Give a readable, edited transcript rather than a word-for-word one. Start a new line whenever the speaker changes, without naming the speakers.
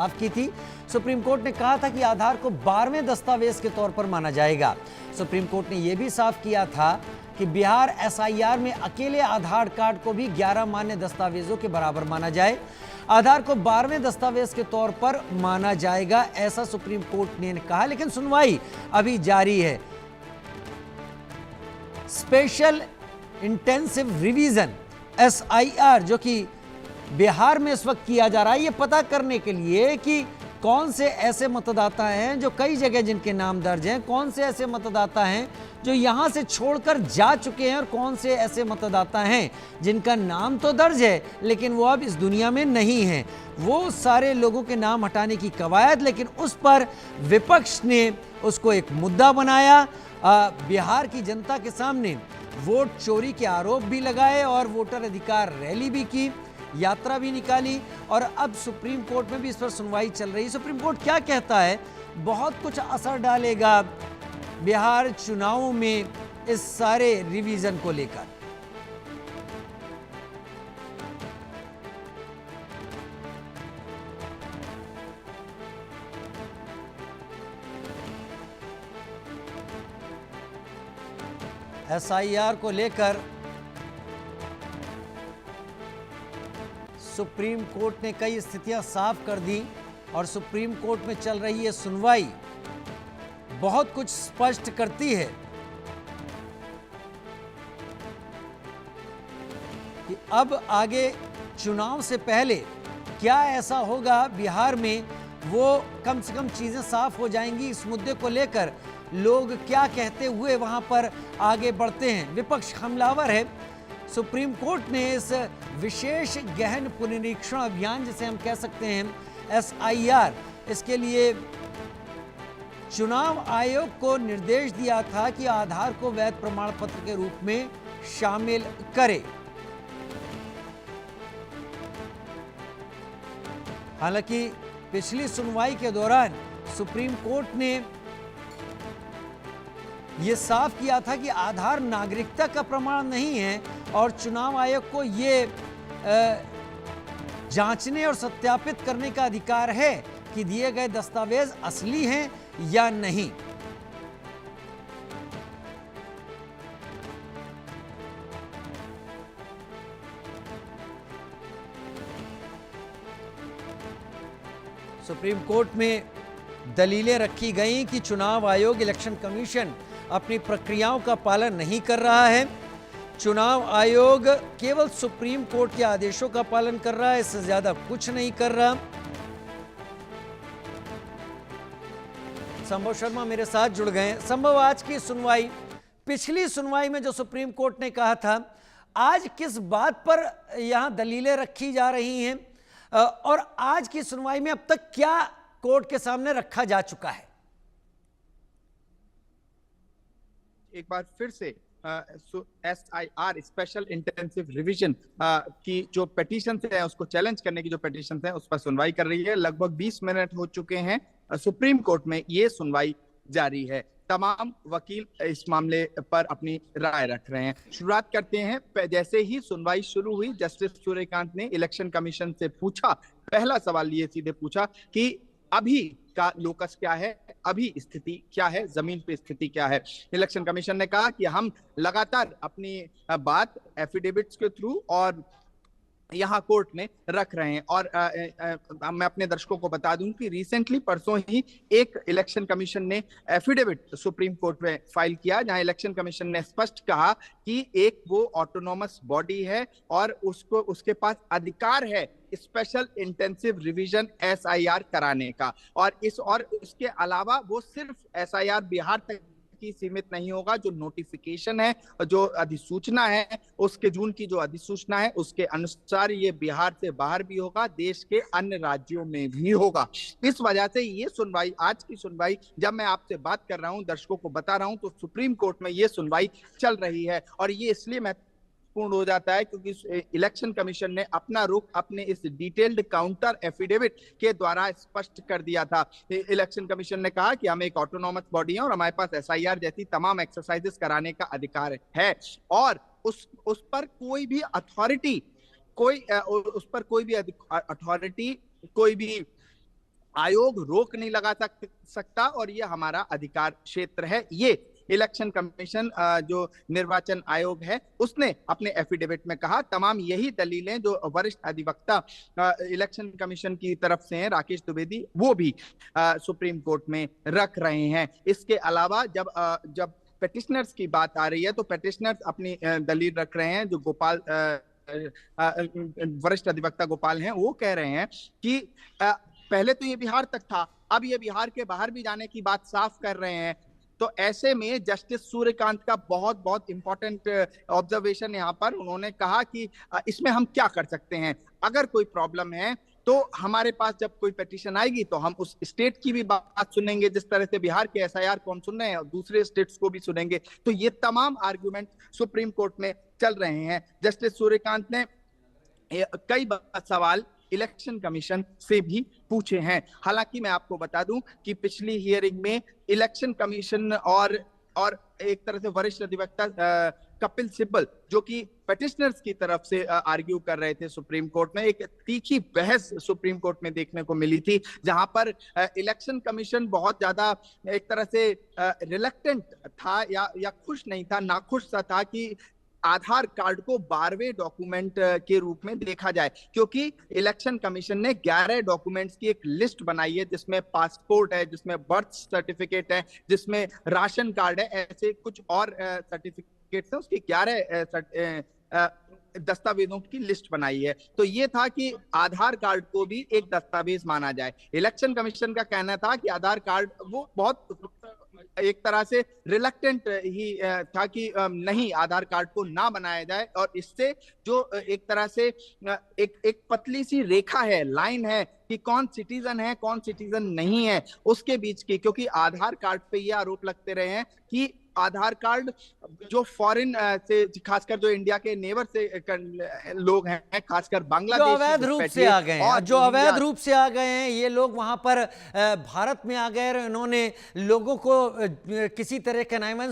माफ की थी। सुप्रीम कोर्ट ने कहा था कि आधार को 12वें दस्तावेज के तौर पर माना जाएगा। सुप्रीम कोर्ट ने यह भी साफ किया था कि बिहार एसआईआर में अकेले आधार कार्ड को भी 11 मान्य दस्तावेजों के बराबर माना जाए। आधार को 12वें दस्तावेज के तौर पर माना जाएगा, ऐसा सुप्रीम कोर्ट ने कहा। लेकिन सुनवाई अभी जारी है। स्पेशल इंटेंसिव रिवीजन एसआईआर जो कि बिहार में इस वक्त किया जा रहा है, ये पता करने के लिए कि कौन से ऐसे मतदाता हैं जो कई जगह जिनके नाम दर्ज हैं, कौन से ऐसे मतदाता हैं जो यहां से छोड़कर जा चुके हैं और कौन से ऐसे मतदाता हैं जिनका नाम तो दर्ज है लेकिन वो अब इस दुनिया में नहीं हैं। वो सारे लोगों के नाम हटाने की कवायद, लेकिन उस पर विपक्ष ने उसको एक मुद्दा बनाया। बिहार की जनता के सामने वोट चोरी के आरोप भी लगाए और वोटर अधिकार रैली भी की, यात्रा भी निकाली और अब सुप्रीम कोर्ट में भी इस पर सुनवाई चल रही है। सुप्रीम कोर्ट क्या कहता है, बहुत कुछ असर डालेगा बिहार चुनावों में इस सारे रिवीजन को लेकर। एसआईआर को लेकर सुप्रीम कोर्ट ने कई स्थितियां साफ कर दी और सुप्रीम कोर्ट में चल रही है सुनवाई बहुत कुछ स्पष्ट करती है कि अब आगे चुनाव से पहले क्या ऐसा होगा बिहार में, वो कम से कम चीजें साफ हो जाएंगी। इस मुद्दे को लेकर लोग क्या कहते हुए वहां पर आगे बढ़ते हैं। विपक्ष हमलावर है। सुप्रीम कोर्ट ने इस विशेष गहन पुनरीक्षण अभियान जिसे हम कह सकते हैं एसआईआर, इसके लिए चुनाव आयोग को निर्देश दिया था कि आधार को वैध प्रमाण पत्र के रूप में शामिल करे। हालांकि पिछली सुनवाई के दौरान सुप्रीम कोर्ट ने यह साफ किया था कि आधार नागरिकता का प्रमाण नहीं है और चुनाव आयोग को यह जांचने और सत्यापित करने का अधिकार है कि दिए गए दस्तावेज असली हैं या नहीं। सुप्रीम कोर्ट में दलीलें रखी गईं कि चुनाव आयोग, इलेक्शन कमीशन अपनी प्रक्रियाओं का पालन नहीं कर रहा है। चुनाव आयोग केवल सुप्रीम कोर्ट के आदेशों का पालन कर रहा है, इससे ज्यादा कुछ नहीं कर रहा। संभव शर्मा मेरे साथ जुड़ गए। संभव, आज की सुनवाई, पिछली सुनवाई में जो सुप्रीम कोर्ट ने कहा था, आज किस बात पर यहां दलीलें रखी जा रही हैं और आज की सुनवाई में अब तक क्या कोर्ट के सामने रखा जा चुका है?
एक बार फिर से एसआईआर स्पेशल इंटेंसिव रिवीजन की जो पिटीशन है उसको चैलेंज करने की जो पिटीशन है उस पर सुनवाई कर रही है। लगभग 20 मिनट हो चुके हैं। सुप्रीम कोर्ट में ये सुनवाई जारी है। तमाम वकील इस मामले पर अपनी राय रख रहे हैं। शुरुआत करते हैं। जैसे ही सुनवाई शुरू हुई, जस्टिस सूर्यकांत ने इलेक्शन कमीशन से पूछा, पहला सवाल ये सीधे पूछा कि अभी का लोकस क्या है, अभी स्थिति क्या है, जमीन पे स्थिति क्या है। इलेक्शन कमीशन ने कहा कि हम लगातार अपनी बात एफिडेविट्स के थ्रू और यहाँ कोर्ट में रख रहे हैं। और मैं अपने दर्शकों को बता दूं कि रिसेंटली परसों ही एक इलेक्शन कमीशन ने एफिडेविट सुप्रीम कोर्ट में फाइल किया, जहां इलेक्शन कमीशन ने स्पष्ट कहा कि एक वो ऑटोनोमस बॉडी है और उसको उसके पास अधिकार है स्पेशल इंटेंसिव रिवीजन एसआईआर कराने का। और इसके अलावा वो सिर्फ एसआईआर बिहार तक की सीमित नहीं होगा। जो नोटिफिकेशन है, जो अधिसूचना है, उसके जून की जो अधिसूचना है उसके अनुसार ये बिहार से बाहर भी होगा, देश के अन्य राज्यों में भी होगा। इस वजह से ये सुनवाई, आज की सुनवाई, जब मैं आपसे बात कर रहा हूं, दर्शकों को बता रहा हूं, तो सुप्रीम कोर्ट में ये सुनवाई चल रही है। और ये इसलिए मैं पूर्ण हो जाता है क्योंकि इलेक्शन कमीशन ने अपना रुख अपने इस डिटेल्ड काउंटर एफिडेविट के द्वारा स्पष्ट कर दिया था। इलेक्शन कमीशन ने कहा कि हम एक ऑटोनॉमस बॉडी हैं और हमारे पास एसआईआर जैसी तमाम एक्सरसाइजेस कराने का अधिकार है और उस पर कोई भी अथॉरिटी, कोई भी आयोग रोक नहीं लगा सकता और ये हमारा अधिकार क्षेत्र है। ये इलेक्शन कमीशन जो निर्वाचन आयोग है उसने अपने एफिडेविट में कहा। तमाम यही दलीलें जो वरिष्ठ अधिवक्ता इलेक्शन कमीशन की तरफ से हैं, राकेश द्विवेदी, वो भी सुप्रीम कोर्ट में रख रहे हैं। इसके अलावा जब पेटिशनर्स की बात आ रही है तो पेटिशनर्स अपनी दलील रख रहे हैं। जो गोपाल वरिष्ठ अधिवक्ता गोपाल हैं, वो कह रहे हैं कि पहले तो ये बिहार तक था, अब ये बिहार के बाहर भी जाने की बात साफ कर रहे हैं। तो ऐसे में जस्टिस सूर्यकांत का बहुत बहुत इंपॉर्टेंट ऑब्जर्वेशन यहाँ पर उन्होंने कहा कि इसमें हम क्या कर सकते हैं। अगर कोई प्रॉब्लम है तो हमारे पास जब कोई पिटीशन आएगी तो हम उस स्टेट की भी बात सुनेंगे, जिस तरह से बिहार के एसआईआर को हम सुन रहे हैं, और दूसरे स्टेट्स को भी सुनेंगे। तो ये तमाम आर्गुमेंट सुप्रीम कोर्ट में चल रहे हैं। जस्टिस सूर्यकांत ने कई सवाल इलेक्शन कमीशन से भी पूछे हैं। हालांकि मैं आपको बता दूं कि पिछली हियरिंग में इलेक्शन कमीशन और एक तरह से वरिष्ठ अधिवक्ता कपिल सिब्बल, जो कि पेटिशनर्स की तरफ से आर्ग्यू कर रहे थे सुप्रीम कोर्ट में, एक तीखी बहस सुप्रीम कोर्ट में देखने को मिली थी, जहां पर इलेक्शन कमीशन बहुत ज्यादा एक तरह से रिलक्टेंट था या खुश नहीं था, नाखुश सा था कि आधार कार्ड को 12वें डॉक्यूमेंट के रूप में देखा जाए, क्योंकि इलेक्शन कमीशन ने 11 डॉक्यूमेंट्स की एक लिस्ट बनाई है, जिसमें पासपोर्ट है, जिसमें बर्थ सर्टिफिकेट है, जिसमें राशन कार्ड है, ऐसे कुछ और सर्टिफिकेट्स हैं। उसकी 11 दस्तावेजों की लिस्ट बनाई है। तो ये था कि आधार कार्ड को भी एक दस्तावेज माना जाए। इलेक्शन कमीशन का कहना था कि आधार कार्ड वो बहुत एक तरह से रिलक्टेंट ही था कि नहीं, आधार कार्ड को ना बनाया जाए, और इससे जो एक तरह से एक पतली सी रेखा है, लाइन है कि कौन सिटीजन है कौन सिटीजन नहीं है उसके बीच की। क्योंकि आधार कार्ड पे ये आरोप लगते रहे हैं कि आधार कार्ड जो फॉरेन से, खासकर जो इंडिया के नेबर से लोग हैं, खासकर
जो
बांग्लादेश,
अवैध रूप से आ गए हैं, जो अवैध रूप से आ गए हैं, ये लोग वहां पर भारत में आ गए और इन्होंने लोगों को किसी तरह के कनाइमेंस